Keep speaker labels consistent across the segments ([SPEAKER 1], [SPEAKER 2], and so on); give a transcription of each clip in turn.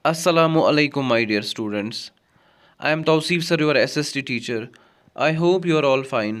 [SPEAKER 1] Assalamu alaikum, my dear students. I am Tawseef sir, your SST teacher. I hope you are all fine.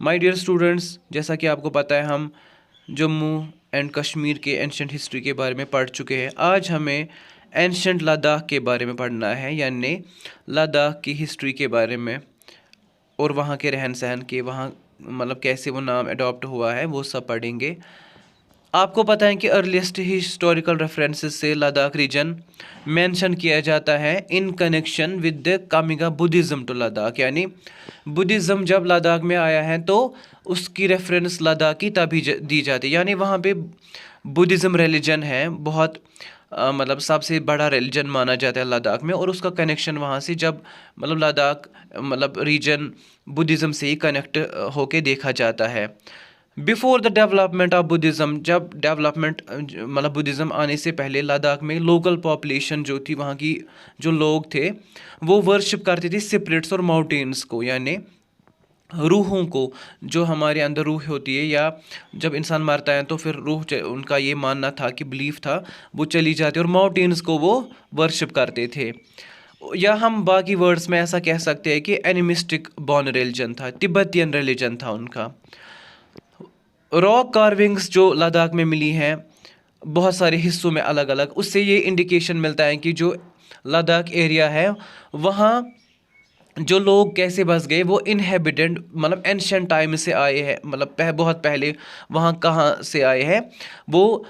[SPEAKER 1] My dear students, जैसा कि आपको पता है हम Jammu and Kashmir के ancient history के बारे में पढ़ चुके हैं। आज हमें एंशंट लद्दाख के बारे में पढ़ना है, यानी लद्दाख की हिस्ट्री के बारे में और वहाँ के रहन सहन के, वहाँ मतलब कैसे वो नाम अडॉप्ट हुआ है, वो सब पढ़ेंगे। आपको पता है कि अर्लीस्ट हिस्टोरिकल रेफरेंसेस से लद्दाख रीजन मेंशन किया जाता है in connection with the coming of Buddhism to Ladakh, यानी बुद्धिज़्म जब लद्दाख में आया है तो उसकी रेफरेंस लद्दाख की तभी दी जाती है, यानी वहाँ पे बुद्धिज़्म रिलीजन है बहुत मतलब सबसे बड़ा रिलीजन माना जाता है लद्दाख में, और उसका कनेक्शन वहाँ से जब मतलब लद्दाख मतलब रीजन बुद्धिज़्म से ही कनेक्ट होके देखा जाता है। Before the development of Buddhism, जब डेवलपमेंट मतलब बुद्धिज़्म आने से पहले लद्दाख में लोकल पॉपुलेशन जो थी, वहाँ की जो लोग थे वो वर्शिप करते थे स्पिरिट्स और माउंटेन्स को, यानी रूहों को। जो हमारे अंदर रूह होती है, या जब इंसान मरता है तो फिर रूह, उनका ये मानना था कि बिलीफ था, वो चली जाती है और माउंटेन्स को वो वर्शिप करते थे। या हम बाकी वर्ड्स में ऐसा कह सकते हैं कि एनिमिस्टिक बॉर्न रिलीजन था, तिब्बतियन रिलीजन था उनका। रॉक कार्विंग्स जो लद्दाख में मिली हैं बहुत सारे हिस्सों में अलग अलग, उससे ये इंडिकेशन मिलता है कि जो लद्दाख एरिया है वहाँ जो लोग कैसे बस गए, वो इनहेबिटेंट मतलब एंशिएंट टाइम से आए हैं, मतलब बहुत पहले वहाँ कहाँ से आए हैं वो,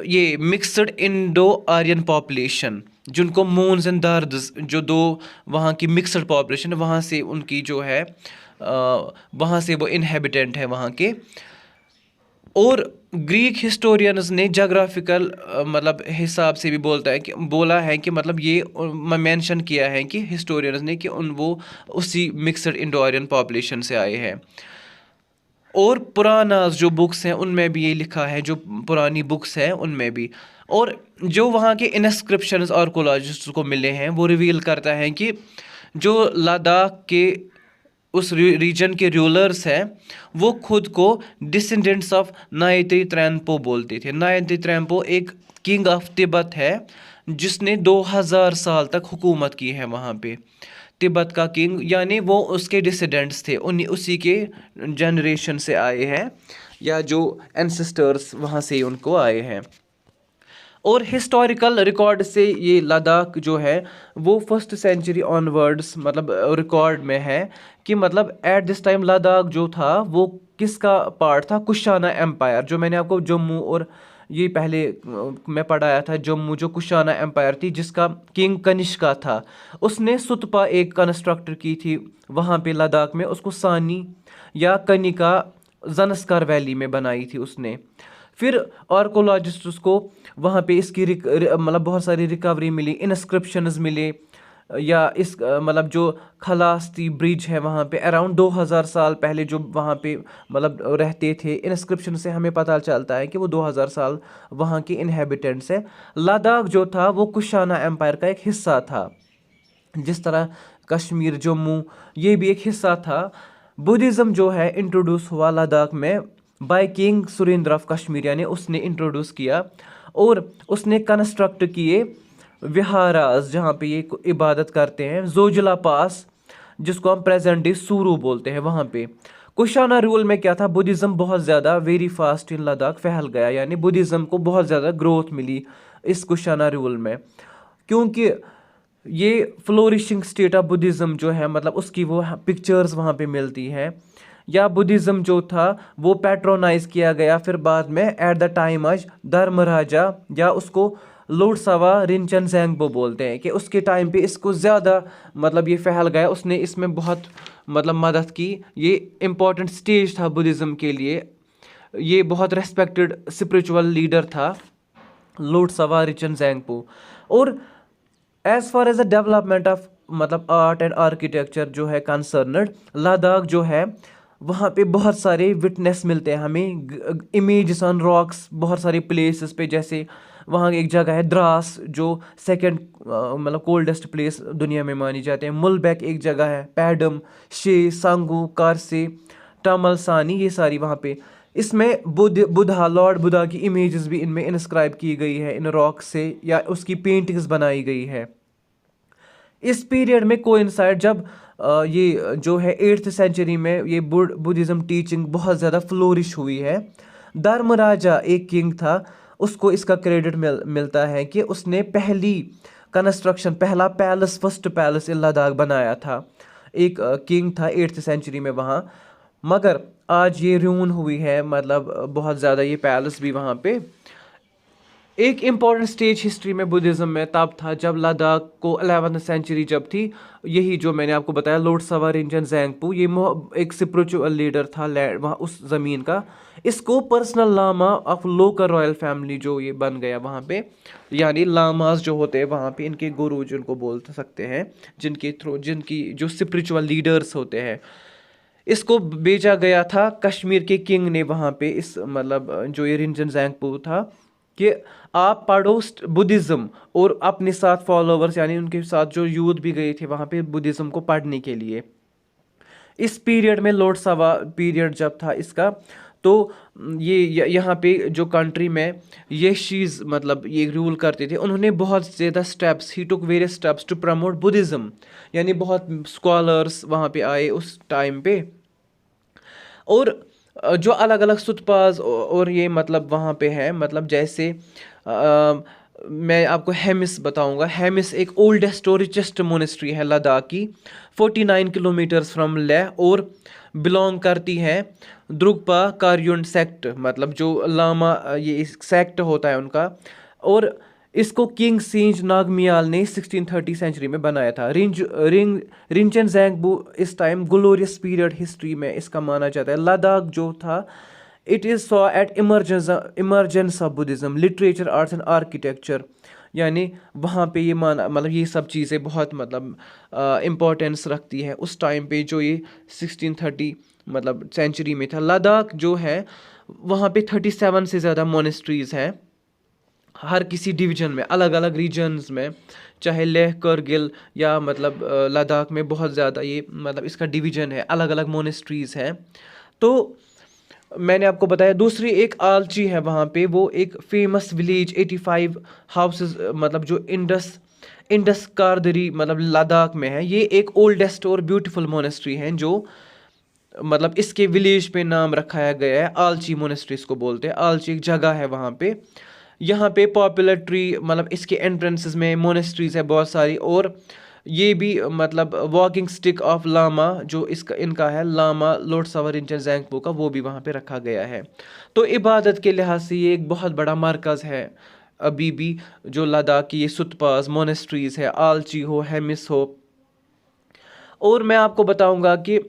[SPEAKER 1] ये मिक्सड इंडो आर्यन पॉपुलेशन, जिनको मून्स एंड दर्द्स, जो दो वहाँ की मिक्सड पॉपुलेशन, वहाँ से उनकी जो है वहाँ से वो इनहेबिटेंट है वहाँ के। और ग्रीक हिस्टोरियंस ने जोग्राफिकल मतलब हिसाब से भी बोला है कि मतलब ये मेंशन किया है कि हिस्टोरियंस ने कि वो उसी मिक्सड इंडो आर्यन पॉपुलेशन से आए हैं। और पुराना जो बुक्स हैं उनमें भी ये लिखा है, जो पुरानी बुक्स हैं उनमें भी। और जो वहाँ के इनस्क्रिप्शंस आर्कोलॉजिस्ट को मिले हैं वो रिवील करता है कि जो लद्दाख के उस रीजन के रूलर्स हैं वो खुद को डिसेंडेंट्स ऑफ नायत्री त्रैंपो बोलते थे। नायत्री त्रैंपो एक किंग ऑफ तिब्बत है जिसने 2000 साल तक हुकूमत की है वहाँ पे, तिब्बत का किंग, यानी वो उसके डिसेंडेंट्स थे, उसी के जनरेशन से आए हैं, या जो एंसेस्टर्स वहाँ से उनको आए हैं। और हिस्टोरिकल रिकॉर्ड से ये लद्दाख जो है वो 1st सेंचुरी ऑनवर्ड्स मतलब रिकॉर्ड में है कि मतलब एट दिस टाइम लद्दाख जो था वो किसका पार्ट था, कुशाना एम्पायर। जो मैंने आपको जम्मू और ये पहले मैं पढ़ाया था, जम्मू जो कुशाना एम्पायर थी जिसका किंग कनिष्का था, उसने सुतपा एक कंस्ट्रक्ट की थी वहाँ पे लद्दाख में, उसको सानी या कनिका जनस्कार वैली में बनाई थी उसने। फिर आर्कोलॉजिस्ट्स को वहाँ पे इसकी मतलब बहुत सारी रिकवरी मिली, इनस्क्रिप्शंस मिले, या इस मतलब जो खलास्ती ब्रिज है वहाँ पे अराउंड 2000 साल पहले जो वहाँ पे मतलब रहते थे, इनस्क्रिप्शन से हमें पता चलता है कि वो 2000 साल वहाँ के इनहेबिटेंट्स हैं। लद्दाख जो था वो कुशाना एम्पायर का एक हिस्सा था, जिस तरह कश्मीर जम्मू ये भी एक हिस्सा था। बुद्धिज़्म जो है इंट्रोड्यूस हुआ लद्दाख में by king Surendra of Kashmir, यानी उसने इंट्रोड्यूस किया, और उसने कंस्ट्रक्ट किए विहारास जहाँ पे ये इबादत करते हैं। जोजिला पास जिसको हम प्रेजेंट डे सुरू बोलते हैं, वहाँ पे कुशाना रूल में क्या था, बुद्धिज़्म बहुत ज़्यादा वेरी फास्ट इन लद्दाख फैल गया, यानी बुद्धिज़्म को बहुत ज़्यादा ग्रोथ मिली इस कुशाना रूल में, क्योंकि ये फ्लोरिशिंग स्टेट ऑफ बुद्धिज़्म जो है मतलब उसकी वो पिक्चर्स वहाँ पे मिलती हैं। या बुद्धिज़्म जो था वो पैट्रोनाइज किया गया फिर बाद में एट द टाइम आज धर्मराजा, या उसको लोटसवा रिंचन ज़ेंगबो बोलते हैं, कि उसके टाइम पे इसको ज़्यादा मतलब ये फैल गया, उसने इसमें बहुत मतलब मदद की। ये इम्पोर्टेंट स्टेज था बुद्धिज़्म के लिए, ये बहुत रेस्पेक्टेड स्पिरिचुअल लीडर था लोटसवा रिंचन ज़ेंगबो। और as far as the development of मतलब आर्ट एंड आर्किटेक्चर जो है कंसर्नड, लद्दाख जो है वहाँ पे बहुत सारे विटनेस मिलते हैं हमें, इमेजेस ऑन रॉक्स बहुत सारे प्लेसेस पे, जैसे वहाँ एक जगह है द्रास जो सेकंड मतलब कोल्डेस्ट प्लेस दुनिया में मानी जाते हैं, मुलबैक एक जगह है, पैडम, शे, सांगू, कारसे, टमल सानी, ये सारी वहाँ पे इसमें बुद्धा लॉर्ड बुद्धा की इमेजेस भी इनमें इंस्क्राइब की गई है इन रॉक से, या उसकी पेंटिंग्स बनाई गई है। इस पीरियड में कोइंसाइड जब ये जो है 8th सेंचुरी में ये बुद्धिज़्म टीचिंग बहुत ज़्यादा फ्लोरिश हुई है। धर्मराजा एक किंग था, उसको इसका क्रेडिट मिलता है कि उसने पहला पैलेस, फर्स्ट पैलेस इन लद्दाख बनाया था। एक किंग था 8th सेंचुरी में वहाँ, मगर आज ये रून हुई है, मतलब बहुत ज़्यादा ये पैलेस भी वहाँ पे। एक इम्पॉर्टेंट स्टेज हिस्ट्री में बुद्धिज़्म में तब था जब लद्दाख को 11th सेंचुरी जब थी, यही जो मैंने आपको बताया लोटसवा रिंचन ज़ेंगपो, ये एक स्पिरिचुअल लीडर था वहाँ उस ज़मीन का। इसको personal lama of local royal family जो ये बन गया वहाँ पे, यानी लामास जो होते हैं वहाँ पे, इनके गुरु जिनको बोल सकते हैं, जिनकी जो स्पिरिचुअल लीडर्स होते हैं, इसको भेजा गया था कश्मीर के किंग ने वहाँ पे, इस मतलब जो ये रिंचन ज़ेंगपो था, कि आप पढ़ो बुद्धिज़्म, और अपने साथ फॉलोवर्स यानी उनके साथ जो यूथ भी गए थे वहाँ पे बुद्धिज़्म को पढ़ने के लिए। इस पीरियड में लोटसवा पीरियड जब था इसका, तो ये यहाँ पे जो कंट्री में ये चीज़ मतलब ये रूल करते थे, उन्होंने बहुत ज़्यादा steps, he took various steps to promote Buddhism, यानी बहुत स्कॉलर्स वहाँ पे आए उस टाइम पे, और जो अलग अलग सुतपाज और ये मतलब वहाँ पे है, मतलब जैसे मैं आपको हेमिस बताऊंगा। हेमिस एक ओल्डेस्ट और रिचेस्ट मोनेस्ट्री है लद्दाख की, 49 किलोमीटर्स फ्रॉम लेह, और बिलोंग करती है द्रुकपा कार्युन सेक्ट, मतलब जो लामा ये सेक्ट होता है उनका, और इसको किंग सिंज नागमियाल ने 1630 सेंचुरी में बनाया था। रिंचन ज़ेंगपो इस टाइम ग्लोरियस पीरियड हिस्ट्री में इसका माना जाता है। लद्दाख जो था, it is saw at emergence of Buddhism, literature, arts and architecture, यानी वहाँ पे ये माना मतलब ये सब चीज़ें बहुत मतलब इम्पोर्टेंस रखती है उस टाइम पे, जो ये 1630 मतलब सेंचुरी में था। लद्दाख जो है वहाँ पे 37 से ज़्यादा मोनेस्ट्रीज़ हैं, हर किसी डिवीजन में, अलग अलग रीजन्स में, चाहे लेह, करगिल या मतलब लद्दाख में बहुत ज़्यादा ये मतलब इसका डिवीजन है, अलग अलग मोनेस्ट्रीज़ हैं। तो मैंने आपको बताया दूसरी एक आलची है वहाँ पे, वो एक फेमस विलेज 85 हाउसेस, मतलब जो इंडस कारदरी मतलब लद्दाख में है। ये एक ओल्डेस्ट और ब्यूटीफुल मोनेस्ट्री है, जो मतलब इसके विलेज पे नाम रखाया गया है, आलची मोनेस्ट्री इसको बोलते हैं। आलची एक जगह है वहाँ पे, यहाँ पे पॉपुलर ट्री मतलब इसके एंट्रेंसेस में मोनेस्ट्रीज है बहुत सारी, और ये भी मतलब वॉकिंग स्टिक ऑफ लामा जो इसका इनका है, लामा लोटसवा रिंचन ज़ेंगपो का, वो भी वहाँ पे रखा गया है। तो इबादत के लिहाज से ये एक बहुत बड़ा मरकज़ है अभी भी, जो लद्दाख की ये सुतपास मोनेस्ट्रीज है, आलची हो, हेमिस हो। और मैं आपको बताऊंगा कि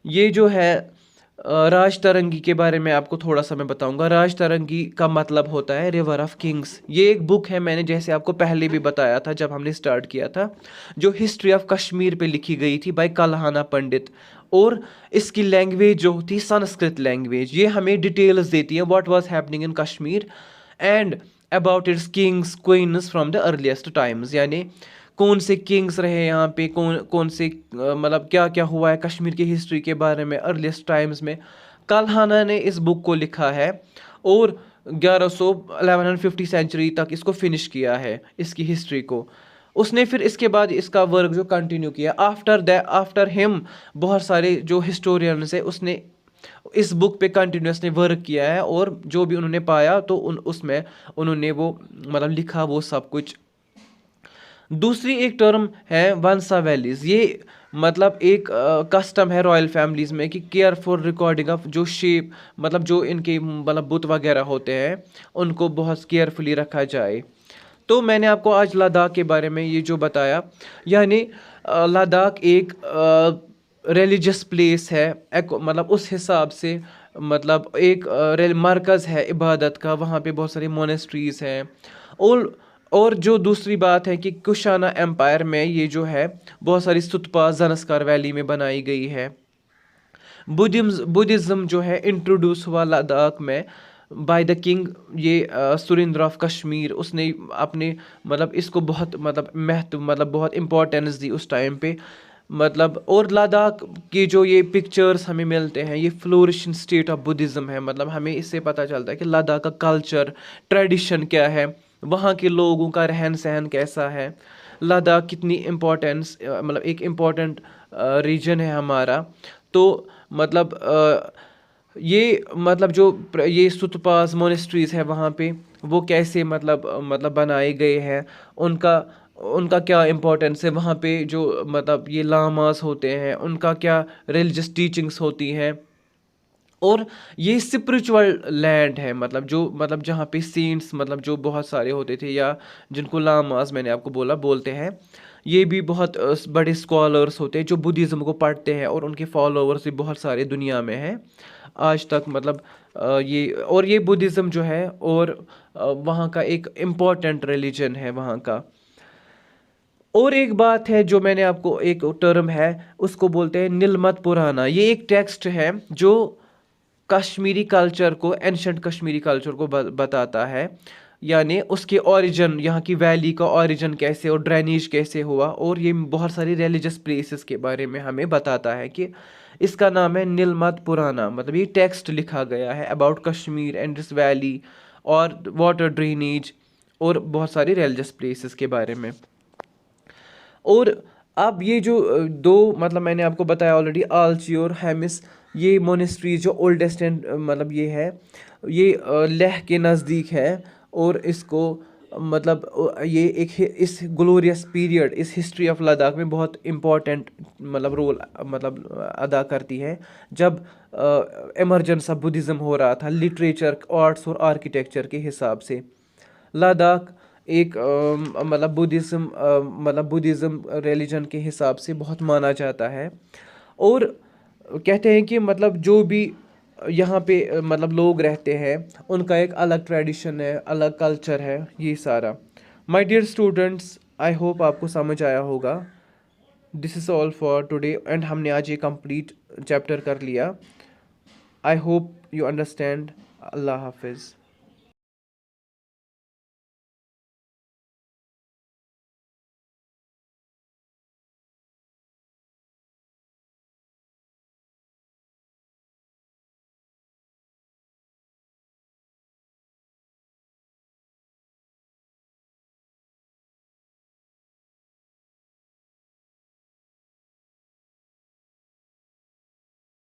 [SPEAKER 1] ये जो है राज तरंगी के बारे में आपको थोड़ा सा मैं बताऊंगा। राज तरंगी का मतलब होता है रिवर ऑफ किंग्स। ये एक बुक है, मैंने जैसे आपको पहले भी बताया था जब हमने स्टार्ट किया था, जो हिस्ट्री ऑफ कश्मीर पे लिखी गई थी बाय कल्हाना पंडित, और इसकी लैंग्वेज जो थी संस्कृत लैंग्वेज। ये हमें डिटेल्स देती है what was happening in Kashmir and about its kings queens from the earliest times, यानी कौन से किंग्स रहे यहाँ पे, कौन कौन से मतलब क्या क्या हुआ है कश्मीर की हिस्ट्री के बारे में अर्लीस्ट टाइम्स में। कल्हाना ने इस बुक को लिखा है, और 1150 सेंचुरी तक इसको फिनिश किया है, इसकी हिस्ट्री को। उसने फिर इसके बाद इसका वर्क जो कंटिन्यू किया आफ्टर हिम, बहुत सारे जो हिस्टोरियंस है उसने इस बुक पे कंटिन्यूसली वर्क किया है, और जो भी उन्होंने पाया तो उसमें उन्होंने वो मतलब लिखा वो सब कुछ। दूसरी एक टर्म है वंसा वैलीज। ये मतलब एक कस्टम है रॉयल फैमिलीज़ में कि केयर फॉर रिकॉर्डिंग ऑफ जो शेप मतलब जो इनके मतलब बुत वगैरह होते हैं उनको बहुत केयरफुली रखा जाए। तो मैंने आपको आज लद्दाख के बारे में ये जो बताया, यानी लद्दाख एक रिलीजियस प्लेस है, मतलब उस हिसाब से मतलब एक मरकज़ है इबादत का, वहाँ पे बहुत सारी मोनेस्ट्रीज़ हैं। और जो दूसरी बात है कि कुशाना एम्पायर में ये जो है बहुत सारी स्तूपा ज़नस्कार वैली में बनाई गई है। बुद्धिज़्म जो है इंट्रोड्यूस हुआ लद्दाख में बाय द किंग ये सुरेंद्र ऑफ कश्मीर। उसने अपने मतलब इसको बहुत मतलब महत्व मतलब बहुत इम्पोर्टेंस दी उस टाइम पे। मतलब और लद्दाख की जो ये पिक्चर्स हमें मिलते हैं, ये फ्लोरिशिंग स्टेट ऑफ बुद्धिज़्म है। मतलब हमें इससे पता चलता है कि लद्दाख का कल्चर, ट्रेडिशन क्या है, वहाँ के लोगों का रहन सहन कैसा है, लद्दाख कितनी इम्पोर्टेंस, मतलब एक इम्पोर्टेंट रीजन है हमारा। तो मतलब ये मतलब जो ये सुतपास मोनेस्ट्रीज है वहाँ पे, वो कैसे मतलब बनाए गए हैं, उनका उनका क्या इम्पोर्टेंस है वहाँ पे, जो मतलब ये लामास होते हैं उनका क्या रिलीजियस टीचिंग्स होती हैं। और ये स्पिरिचुअल लैंड है, मतलब जो मतलब जहाँ पे सेंट्स मतलब जो बहुत सारे होते थे, या जिनको लामास मैंने आपको बोलते हैं, ये भी बहुत बड़े स्कॉलर्स होते हैं जो बुद्धिज़्म को पढ़ते हैं, और उनके फॉलोअर्स भी बहुत सारे दुनिया में हैं आज तक। मतलब ये बुद्धिज़्म जो है, और वहाँ का एक इम्पॉर्टेंट रिलीजन है वहाँ का। और एक बात है जो मैंने आपको, एक टर्म है उसको बोलते हैं नीलमत पुराना। ये एक टेक्स्ट है जो कश्मीरी कल्चर को, एंशंट कश्मीरी कल्चर को बताता है, यानी उसके ओरिजिन, यहाँ की वैली का ओरिजिन कैसे और ड्रेनेज कैसे हुआ, और ये बहुत सारी रिलीजियस प्लेसेस के बारे में हमें बताता है कि इसका नाम है नीलमत पुराना। मतलब ये टेक्स्ट लिखा गया है about Kashmir and this valley और वाटर ड्रेनेज और बहुत सारी रिलीजियस प्लेसेस के बारे में। और अब ये जो दो मतलब मैंने आपको बताया ऑलरेडी, आलची और हेमिस, ये मोनेस्ट्रीज जो ओल्डेस्ट एंड मतलब ये है, ये लेह के नज़दीक है। और इसको मतलब ये एक इस ग्लोरियस पीरियड, इस हिस्ट्री ऑफ लद्दाख में बहुत इम्पोर्टेंट मतलब रोल मतलब अदा करती है, जब इमरजेंस ऑफ बुद्धिज़्म हो रहा था लिटरेचर, आर्ट्स और आर्किटेक्चर के हिसाब से। लद्दाख एक मतलब बुद्धिज़्म रिलीजन के हिसाब से बहुत माना जाता है। और कहते हैं कि मतलब जो भी यहाँ पे मतलब लोग रहते हैं, उनका एक अलग ट्रेडिशन है, अलग कल्चर है, ये सारा। My dear students, I hope आपको समझ आया होगा। This is all for today, and हमने आज ये कंप्लीट चैप्टर कर लिया। I hope you understand. Allah हाफिज़।